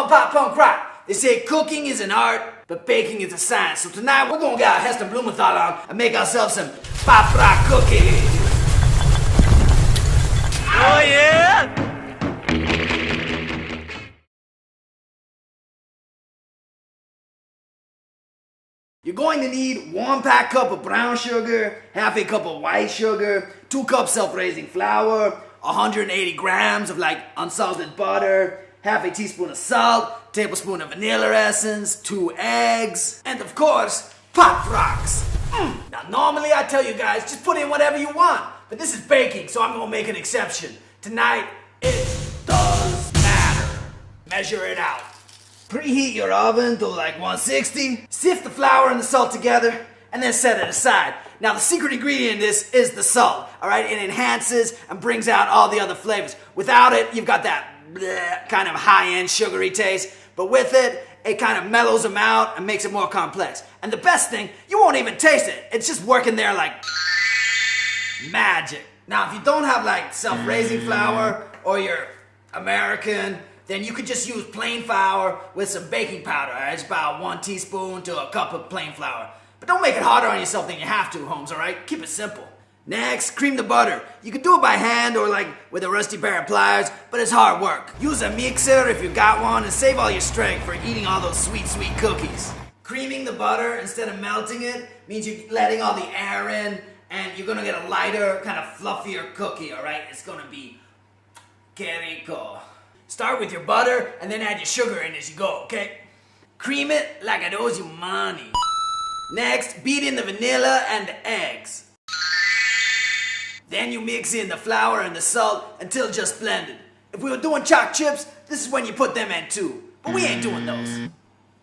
one pot punk rock. They say cooking is an art, but baking is a science. So tonight we're gonna get Heston Blumenthal on and make ourselves some pop rock cookies. Oh yeah! You're going to need 1 packed cup of brown sugar, half a cup of white sugar, 2 cups self-raising flour, 180 grams of unsalted butter, half a teaspoon of salt, tablespoon of vanilla essence, 2 eggs, and of course, pop rocks. Now normally I tell you guys, just put in whatever you want, but this is baking, so I'm gonna make an exception. Tonight, it does matter. Measure it out. Preheat your oven to 160. Sift the flour and the salt together and then set it aside. Now the secret ingredient in this is the salt, alright? It enhances and brings out all the other flavors. Without it, you've got that bleh, kind of high-end sugary taste, but with it, it kind of mellows them out and makes it more complex. And the best thing, you won't even taste it. It's just working there like magic. Now if you don't have self-raising flour or you're American, then you could just use plain flour with some baking powder. It's about 1 teaspoon to a cup of plain flour. But don't make it harder on yourself than you have to, Holmes, alright? Keep it simple. Next, cream the butter. You can do it by hand or with a rusty pair of pliers, but it's hard work. Use a mixer if you got one and save all your strength for eating all those sweet, sweet cookies. Creaming the butter instead of melting it means you're letting all the air in and you're gonna get a lighter, kind of fluffier cookie, alright? It's gonna be que rico. Start with your butter and then add your sugar in as you go, okay? Cream it like it owes you money. Next, beat in the vanilla and the eggs. Then you mix in the flour and the salt until just blended. If we were doing chopped chips, this is when you put them in too. But we ain't doing those.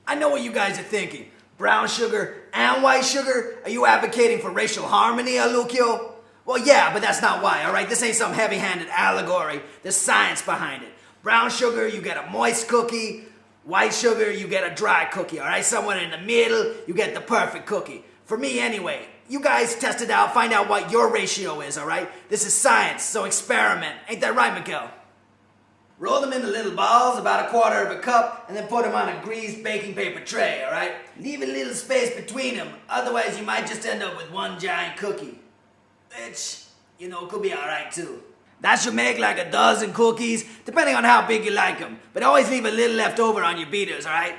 I know what you guys are thinking. Brown sugar and white sugar? Are you advocating for racial harmony, Lukio? Well, yeah, but that's not why, alright? This ain't some heavy-handed allegory. There's science behind it. Brown sugar, you get a moist cookie. White sugar, you get a dry cookie, alright? Somewhere in the middle, you get the perfect cookie. For me, anyway. You guys test it out, find out what your ratio is, alright? This is science, so experiment. Ain't that right, Miguel? Roll them into little balls, about 1/4 of a cup, and then put them on a greased baking paper tray, alright? Leave a little space between them, otherwise you might just end up with one giant cookie. Which, could be alright too. That should make 12 cookies, depending on how big you like them. But always leave a little left over on your beaters, alright?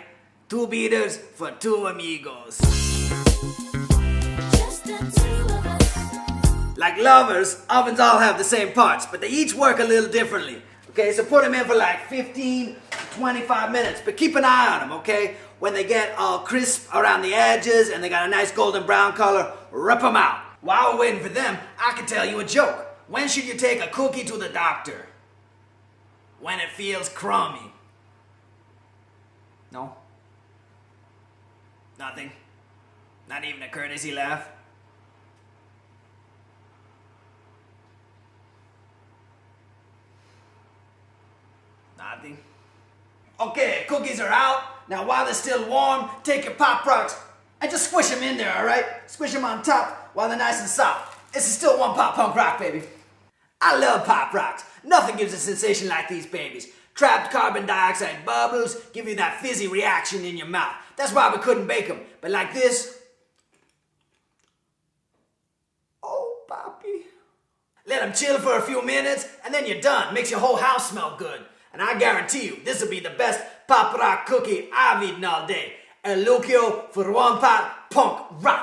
2 beaters for 2 amigos. Just the 2 of us. Like lovers, ovens all have the same parts, but they each work a little differently. Okay, so put them in for 15 to 25 minutes, but keep an eye on them, okay? When they get all crisp around the edges and they got a nice golden brown color, rip them out. While we're waiting for them, I can tell you a joke. When should you take a cookie to the doctor? When it feels crummy. No? Nothing? Not even a courtesy laugh? Nothing? Okay, cookies are out. Now while they're still warm, take your Pop Rocks and just squish them in there, alright? Squish them on top while they're nice and soft. This is still 1 pop punk rock, baby. I love Pop Rocks. Nothing gives a sensation like these babies. Trapped carbon dioxide bubbles give you that fizzy reaction in your mouth. That's why we couldn't bake them. But like this, oh, Poppy. Let them chill for a few minutes and then you're done. Makes your whole house smell good. And I guarantee you, this will be the best Pop Rock cookie I've eaten all day. El Lukio for 1 pot punk rock.